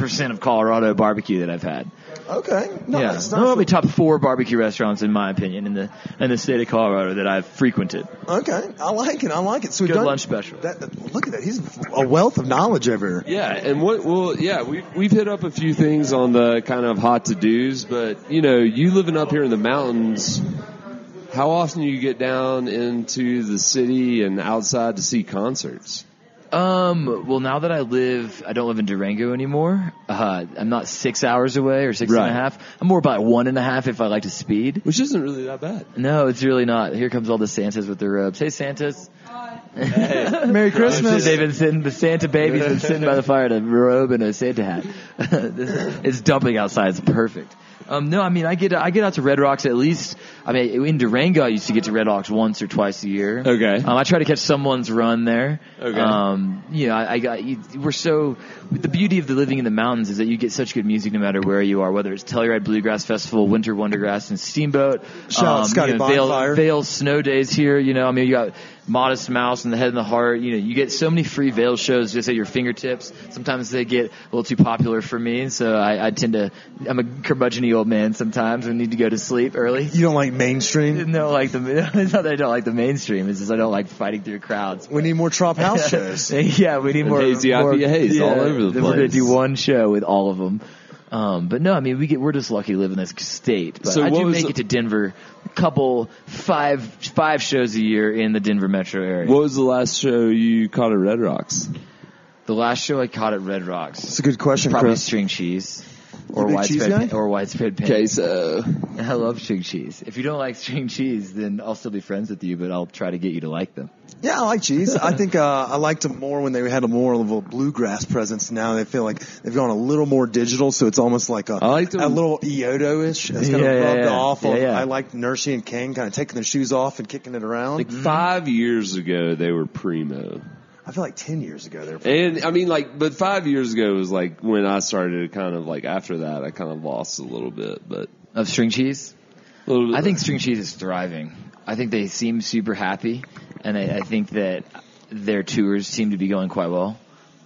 90% of Colorado barbecue that I've had. Okay. Nice. Yeah. Probably top 4 barbecue restaurants, in my opinion, in the state of Colorado that I've frequented. Okay. I like it. So good lunch special. Look at that. He's a wealth of knowledge over here. Yeah, and we've hit up a few things on the kind of hot to-dos, but, you living up here in the mountains, how often do you get down into the city and outside to see concerts? Well, now that I don't live in Durango anymore. I'm not 6 hours away or 6 and a half. I'm more about 1.5 if I like to speed. Which isn't really that bad. No, it's really not. Here comes all the Santas with their robes. Hey, Santas. Hey. Merry Christmas. The Santa baby's been sitting by the fire in a robe and a Santa hat. It's dumping outside. It's perfect. No, I mean, I get out to Red Rocks at least. I mean, in Durango, I used to get to Red Rocks once or twice a year. Okay. I try to catch someone's run there. Okay. The beauty of the living in the mountains is that you get such good music no matter where you are, whether it's Telluride Bluegrass Festival, Winter Wondergrass, and Steamboat. Shout out Scotty Bonfire. Vail Snow Days here, you got Modest Mouse and The Head and the Heart. You get so many free Vail shows just at your fingertips. Sometimes they get a little too popular for me, so I'm a curmudgeon-y old man sometimes and need to go to sleep early. You don't like mainstream? No, it's not that I don't like the mainstream. It's just I don't like fighting through crowds. We need more Trop House shows. Yeah, we need more. Hazy IPAs all over the place. We're going to do one show with all of them. But no, I mean, we're just lucky to live in this state. But I do make it to Denver five shows a year in the Denver metro area. What was the last show you caught at Red Rocks? The last show I caught at Red Rocks. That's a good question, Probably Chris. string cheese. Or widespread pain. Queso. I love string cheese. If you don't like string cheese, then I'll still be friends with you, but I'll try to get you to like them. Yeah, I like cheese. I think I liked them more when they had more of a bluegrass presence. Now they feel like they've gone a little more digital, so it's almost like a little Iodo-ish. It's kind of rubbed off. I liked Nershi and King kind of taking their shoes off and kicking it around. Like 5 years ago, they were primo. I feel like 10 years ago they were primo. And I mean, but 5 years ago was like when I started kind of like after that, I kind of lost a little bit, but. Of string cheese? A little bit. I think string cheese is thriving. I think they seem super happy, and I think that their tours seem to be going quite well.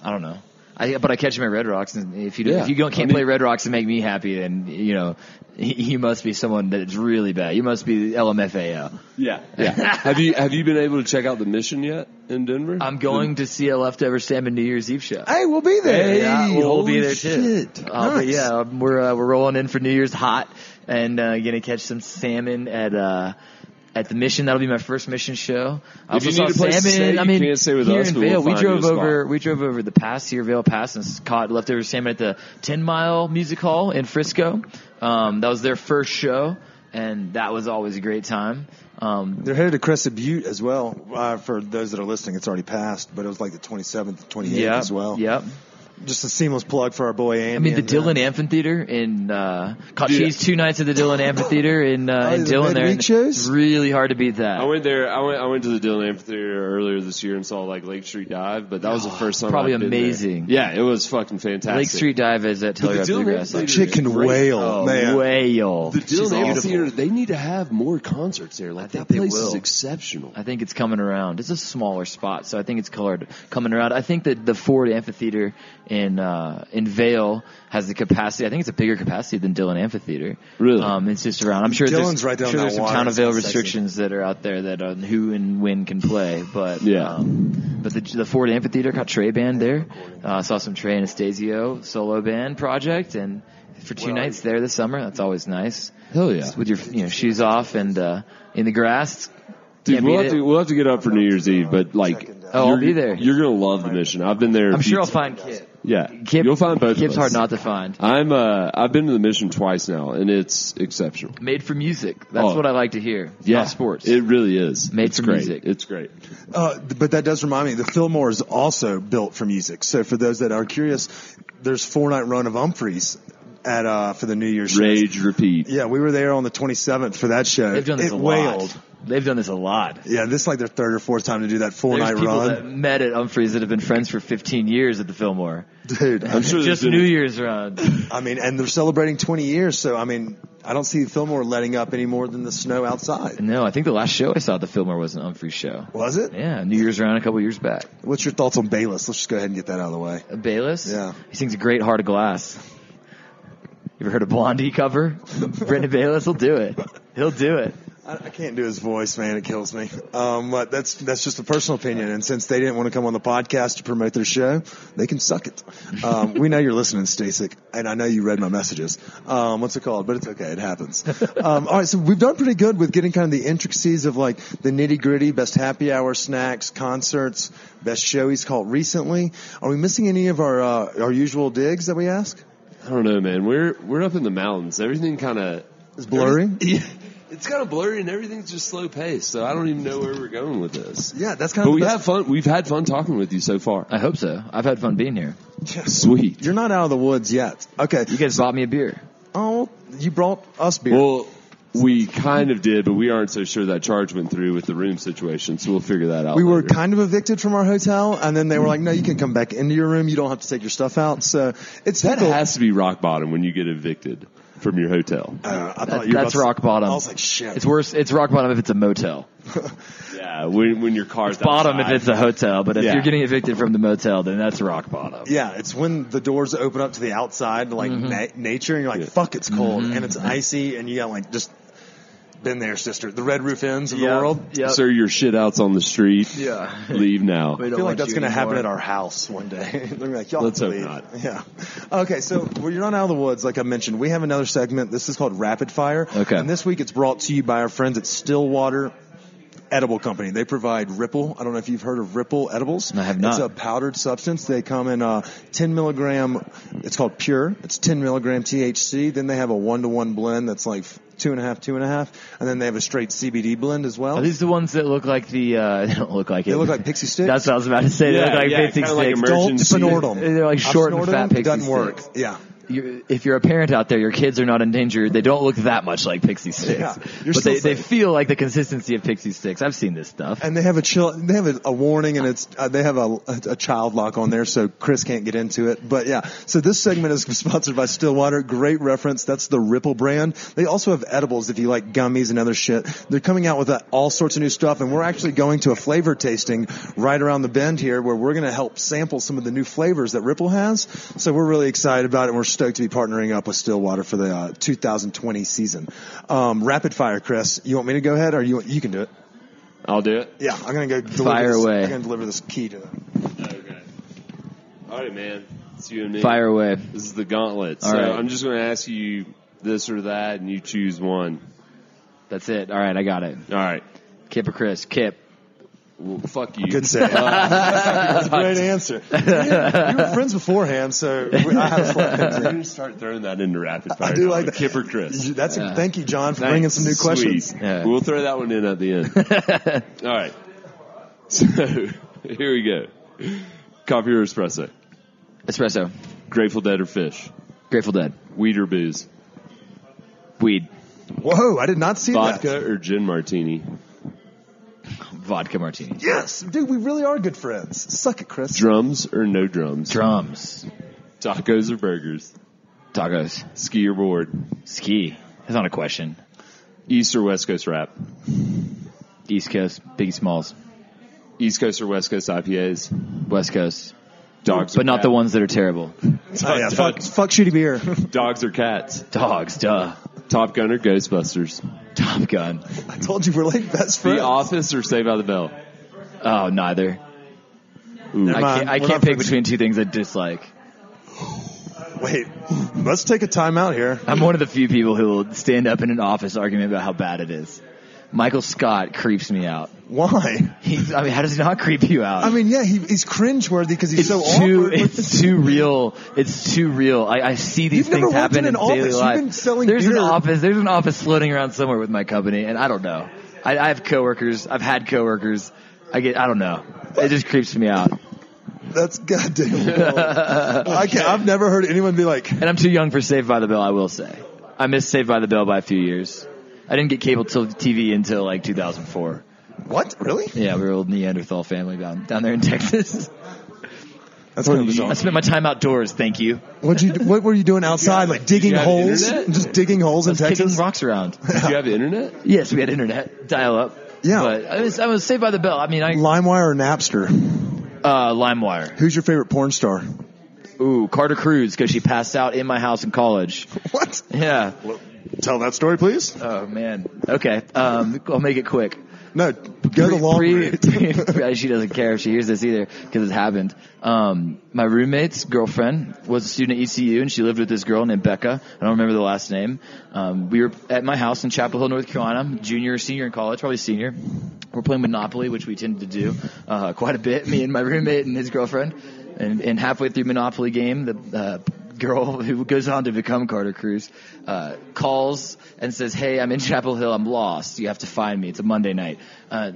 I don't know. But I catch them at Red Rocks, and if you can't play Red Rocks and make me happy, then you must be someone that's really bad. You must be LMFAO. Yeah. Have you been able to check out the Mission yet in Denver? I'm going to see a Leftover Salmon New Year's Eve show. Hey, we'll be there. Hey, we'll be there too. Nice. But yeah, we're rolling in for New Year's hot, and gonna catch some salmon at the Mission. That'll be my first Mission show. I if you need a place to stay, you can't stay with us, in but Vail, we drove over the pass here, Vail Pass, and caught Leftover Salmon at the 10 Mile Music Hall in Frisco. That was their first show, and that was always a great time. They're headed to Crested Butte as well. For those that are listening, it's already passed, but it was like the 27th, 28th as well. Yep. Just a seamless plug for our boy Andy. I mean, the Dillon Amphitheater caught cheese 2 nights at the Dillon Amphitheater in Dillon there. It's really hard to beat that. I went there. I went to the Dillon Amphitheater earlier this year and saw like Lake Street Dive, but that was the first time. Probably I've been amazing. There. Yeah, it was fucking fantastic. Lake Street Dive is at Telluride Bluegrass. The chicken whale, man. Whale. The Dillon Amphitheater. They need to have more concerts there. Like that place is exceptional. I think it's coming around. It's a smaller spot, so I think it's coming around. I think that the Ford Amphitheater in Vail has the capacity. I think it's a bigger capacity than Dillon Amphitheater. Really? It's just around. I'm sure Dillon's right there on that there's some water. Town of Vail restrictions that are out there that who and when can play. But but the Ford Amphitheater got Trey band there. Saw some Trey Anastasio solo band project, and for 2 nights there this summer. That's always nice. Hell yeah! With your shoes off and in the grass. Dude, we'll have to get up for New Year's Eve, but like, I'll be there. You're gonna love the Mission. I've been there. I'm sure I'll find Kip. Yeah, you'll find both. Kip's of us. hard not to find. I've been to the Mission twice now, and it's exceptional. Made for music. That's what I like to hear. Not sports. It really is. Made for music. It's great. But that does remind me, the Fillmore is also built for music. So for those that are curious, there's 4-night run of Humphreys for the New Year's Rage Repeat. Yeah, we were there on the 27th for that show. They've done this a lot. They've done this a lot. Yeah, this is like their 3rd or 4th time to do that 4-night run. There's people that met at Humphreys that have been friends for 15 years at the Fillmore. Dude, I'm sure just New Year's run. I mean, and they're celebrating 20 years, so I mean, I don't see Fillmore letting up any more than the snow outside. No, I think the last show I saw at the Fillmore was an Umphrey show. Was it? Yeah, New Year's round a couple years back. What's your thoughts on Bayless? Let's just go ahead and get that out of the way. Bayless? Yeah. He sings a great Heart of Glass. You ever heard a Blondie cover? Brendan Bayless will do it. He'll do it. I can't do his voice, man. It kills me. But that's just a personal opinion. And since they didn't want to come on the podcast to promote their show, they can suck it. We know you're listening, Stasik, and I know you read my messages. What's it called? But it's okay. It happens. All right. So we've done pretty good with getting kind of the intricacies of like the nitty gritty, best happy hour snacks, concerts, best show he's called recently. Are we missing any of our usual digs that we ask? I don't know, man. We're up in the mountains. Everything kind of is blurry. Yeah. It's kind of blurry and everything's just slow paced, so I don't even know where we're going with this. Yeah, that's kind of. But we have fun. We've had fun talking with you so far. I hope so. I've had fun being here. Yeah. Sweet. You're not out of the woods yet. Okay. You guys bought me a beer. Oh, you brought us beer. Well, we kind of did, but we aren't so sure that charge went through with the room situation, so we'll figure that out. We were later. kind of evicted from our hotel, and then they were like, "No, you can come back into your room. You don't have to take your stuff out." So it's that has to be rock bottom when you get evicted from your hotel. I thought that's rock bottom. I was like, shit. It's worse. It's rock bottom if it's a motel. Yeah, when your car's bottom outside. if it's a hotel, but if you're getting evicted from the motel, then that's rock bottom. Yeah, it's when the doors open up to the outside, like nature, and you're like, fuck, it's cold, and it's icy, and you got like just been there, sister. The red roof inns of the world. Yep. Sir, your shit out's on the street. Yeah. Leave now. I feel like that's going to happen at our house one day. They're gonna be like, y'all Let's hope leave. not. Yeah. Okay, so you're not out of the woods, like I mentioned. We have another segment. This is called Rapid Fire. Okay. And this week it's brought to you by our friends at Stillwater Edible Company. They provide Ripple. I don't know if you've heard of Ripple edibles. I have not. It's a powdered substance. They come in 10 milligram. It's called Pure. It's 10 milligram THC. Then they have a 1-to-1 blend that's like 2.5, and then they have a straight CBD blend as well. Are these the ones that look like the? They don't look like it. They look like pixie sticks. That's what I was about to say. They look like pixie sticks. Like don't snort them. They're like short and fat pixie doesn't sticks. work. Yeah. If you're a parent out there, your kids are not in danger. They don't look that much like pixie sticks, but they feel like the consistency of pixie sticks. I've seen this stuff, and they have a warning, and it's they have a child lock on there, so Chris can't get into it. But yeah, so this segment is sponsored by Stillwater. Great reference. That's the Ripple brand. They also have edibles if you like gummies and other shit. They're coming out with all sorts of new stuff, and we're actually going to a flavor tasting right around the bend here, where we're going to help sample some of the new flavors that Ripple has. So we're really excited about it, and we're stoked to be partnering up with Stillwater for the 2020 season. Rapid fire, Chris. You want me to go ahead, or you can do it? I'll do it. Yeah, I'm gonna go fire away. I'm gonna deliver this key to them. Okay. All right, man. It's you and me. Fire away. This is the gauntlet. All so right. I'm just going to ask you this or that, and you choose one. That's it. All right, I got it. All right. Kip or Chris? Kip. Well, fuck you. Good save. That's a great answer. We were friends beforehand, so I had a slight We're going to start throwing that into rapid fire. I do like that. Kip or Chris? Thank you, John, for bringing some new questions. Yeah. We'll throw that one in at the end. All right. So, here we go. Coffee or espresso? Espresso. Grateful Dead or Fish? Grateful Dead. Weed or booze? Weed. Whoa, I did not see Vodka that. or gin martini? Vodka martini. Yes, dude, we really are good friends. Suck it, Chris. Drums or no drums? Drums. Tacos or burgers? Tacos. Ski or board? Ski. That's not a question. East or West Coast rap? East Coast. Biggie Smalls. East Coast or West Coast IPAs? West Coast. Dogs, but not the ones that are terrible. Fuck shitty beer. Dogs or cats? Dogs. Duh. Top Gun or Ghostbusters? Top Gun. I told you we're like best friends. The Office or Saved by the Bell? Oh, neither. Ooh. I can't pick between two things I dislike. Wait, let's take a time out here. I'm one of the few people who will stand up in an office argument about how bad it is. Michael Scott creeps me out. Why? How does he not creep you out? I mean, yeah, he's cringeworthy because he's so awkward. It's too real. It's too real. I see these things happen in daily life. There's an office floating around somewhere with my company, and I don't know. I have coworkers. I've had coworkers. I don't know. It just creeps me out. That's goddamn real. I've never heard anyone be like. And I'm too young for Saved by the Bell, I will say. I missed Saved by the Bell by a few years. I didn't get cable TV until like 2004. What? Really? Yeah, we were an old Neanderthal family down there in Texas. That's kind of bizarre. I spent my time outdoors. Thank you. What were you doing outside? Like digging holes? Just digging holes in Texas? Kicking rocks around. Did you have internet? Yes, we had internet. Dial up. Yeah. But I was Saved by the Bell. I mean, LimeWire or Napster? LimeWire. Who's your favorite porn star? Ooh, Carter Cruz, because she passed out in my house in college. What? Yeah. Well, tell that story, please. Oh, man. Okay. I'll make it quick. No, go the long route. She doesn't care if she hears this either, because it happened. My roommate's girlfriend was a student at ECU, and she lived with this girl named Becca. I don't remember the last name. We were at my house in Chapel Hill, North Carolina, junior or senior in college, probably senior. We're playing Monopoly, which we tended to do quite a bit, me and my roommate and his girlfriend. And halfway through Monopoly game, the girl who goes on to become Carter Cruz calls and says, "Hey, I'm in Chapel Hill. I'm lost. You have to find me. It's a Monday night."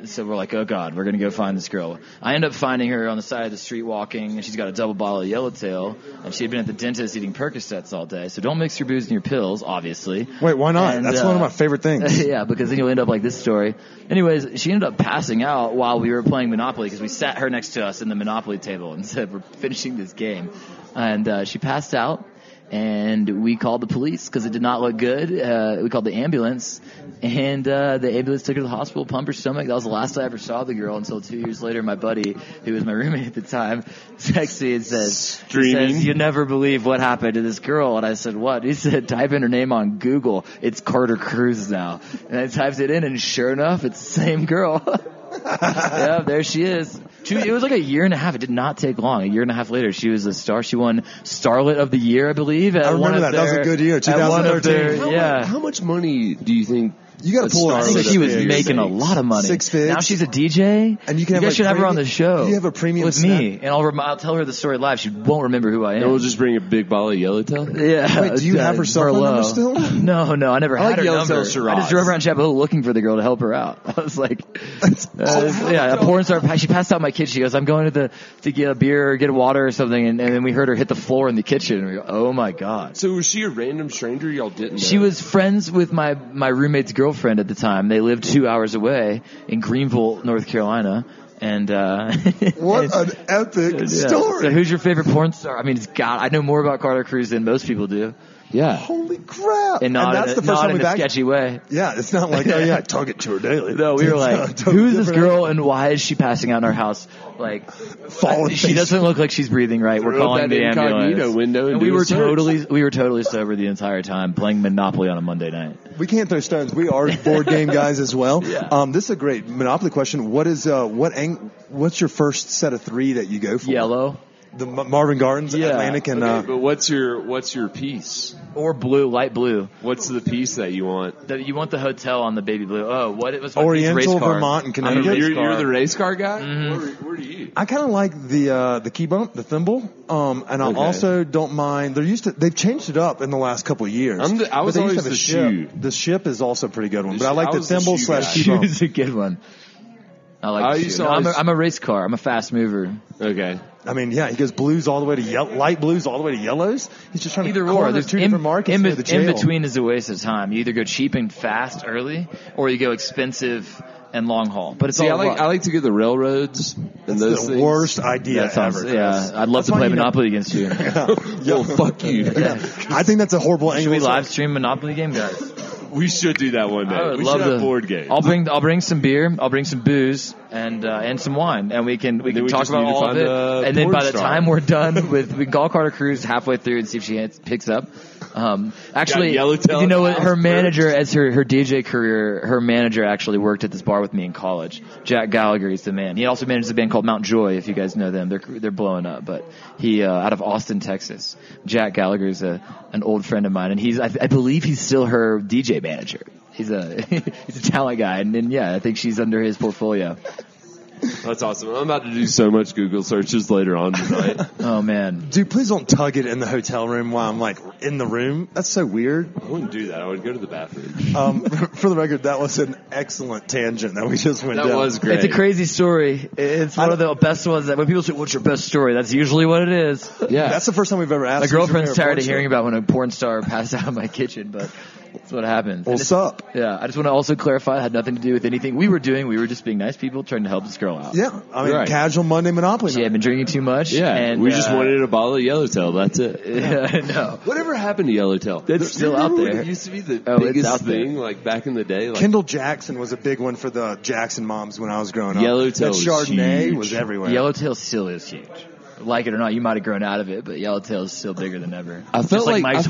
So we're like, "Oh God, we're gonna go find this girl." I end up finding her on the side of the street walking, and she's got a double bottle of Yellowtail, and she had been at the dentist eating Percocets all day. So don't mix your booze and your pills, obviously. Wait, why not? And, that's one of my favorite things. Yeah, because then you'll end up like this story. Anyways, she ended up passing out while we were playing Monopoly, because we sat her next to us in the Monopoly table and said, "We're finishing this game." And she passed out, and we called the police because it did not look good. We called the ambulance, and the ambulance took her to the hospital, pumped her stomach. That was the last I ever saw the girl until 2 years later. My buddy, who was my roommate at the time, texted me and says, "You never believe what happened to this girl." And I said, "What?" He said, "Type in her name on Google. It's Carter Cruz now." And I typed it in, and sure enough, it's the same girl. Yeah, there she is. It was like a year and a half. It did not take long. A year and a half later, she was a star. She won Starlet of the Year, I believe. I remember that. That was a good year, 2013. How much money do you think? You got to pull I think she was making a lot of money. 6 figs. Now she's a DJ. And you guys should have her on the show. You have a premium with me, and I'll tell her the story live. She won't remember who I am. And we'll just bring a big bottle of Yellowtail. Yeah. Wait, do you have her cell phone number still? No, I never had her number. Shiraz. I just drove around Chapel Hill looking for the girl to help her out. I was like, a porn star. She passed out in my kitchen. She goes, "I'm going to get a beer or get a water or something," and then we heard her hit the floor in the kitchen. And we go, "Oh my God!" So was she a random stranger y'all didn't know? She was friends with my roommate's girlfriend at the time. They lived 2 hours away in Greenville, North Carolina. And what an epic story! So who's your favorite porn star? I mean, I know more about Carter Cruz than most people do. Yeah. Holy crap! And that's the first time in a sketchy way. Yeah, it's not like, "Oh yeah, I tug it to her daily." No, we were like, "Who's this girl and why is she passing out in our house?" Like, she doesn't look like she's breathing right. We're calling the ambulance. Window and we were totally sober the entire time, playing Monopoly on a Monday night. We can't throw stones. We are board game guys as well. Yeah. This is a great Monopoly question. What's your first set of three that you go for? Yellow. The Marvin Gardens, Atlantic, and but what's your piece? Or blue, light blue. What's the piece that you want? You want the hotel on the baby blue. Oh, what it was? Oriental, race car. Vermont, and Connecticut. You're the race car guy. Mm-hmm. Where do you? I kind of like the key bump, the thimble, and I also don't mind. They've changed it up in the last couple of years. I was always the shoe. The ship is also a pretty good one, but I like the thimble / key bump. Shoe's a good one. I like the shoe. I'm a race car. I'm a fast mover. Okay. I mean, yeah, he goes blues all the way to light blues all the way to yellows. He's just trying to corner there's two different markets in jail. between is a waste of time. You either go cheap and fast early, or you go expensive and long haul. But it's I like to get the railroads and those the things. Worst idea ever. Yeah, I'd love to play Monopoly against you. Well, fuck you. I think that's a horrible angle. Should we live stream Monopoly game, guys? We should do that one day. We should have board games. I'll bring some beer. I'll bring some booze and some wine, and we can talk about all of it. And then by the time we're done we can call Carter Cruz halfway through and see if she picks up. Actually, you know what? Her manager, as her DJ career, her manager actually worked at this bar with me in college. Jack Gallagher, he's the man. He also manages a band called Mount Joy, if you guys know them. They're blowing up, but he out of Austin, Texas. Jack Gallagher is an old friend of mine, and I believe he's still her DJ manager. He's a talent guy, and yeah, I think she's under his portfolio. That's awesome. I'm about to do so much Google searches later on tonight. Oh, man. Dude, please don't tug it in the hotel room while I'm, in the room. That's so weird. I wouldn't do that. I would go to the bathroom. For the record, that was an excellent tangent that we just went down. That was great. It's a crazy story. It's one of the best ones that when people say, "What's your best story?" That's usually what it is. Yeah. That's the first time we've ever asked. My girlfriend's tired of hearing about when a porn star passed out in my kitchen, but That's what happens. What's up? Yeah, I just want to also clarify, it had nothing to do with anything we were doing. We were just being nice people trying to help this girl out. Yeah, I mean, casual Monday Monopoly. She had been drinking too much. Yeah, and we just wanted a bottle of Yellowtail. That's it. Yeah, no. Whatever happened to Yellowtail? That's still out there. It used to be the biggest thing, like back in the day. Like, Kendall Jackson was a big one for the Jackson moms when I was growing up. Yellowtail that Chardonnay huge. was everywhere. Yellowtail still is huge. Like it or not, you might have grown out of it, but Yellowtail is still bigger than ever. I felt Just like Mike's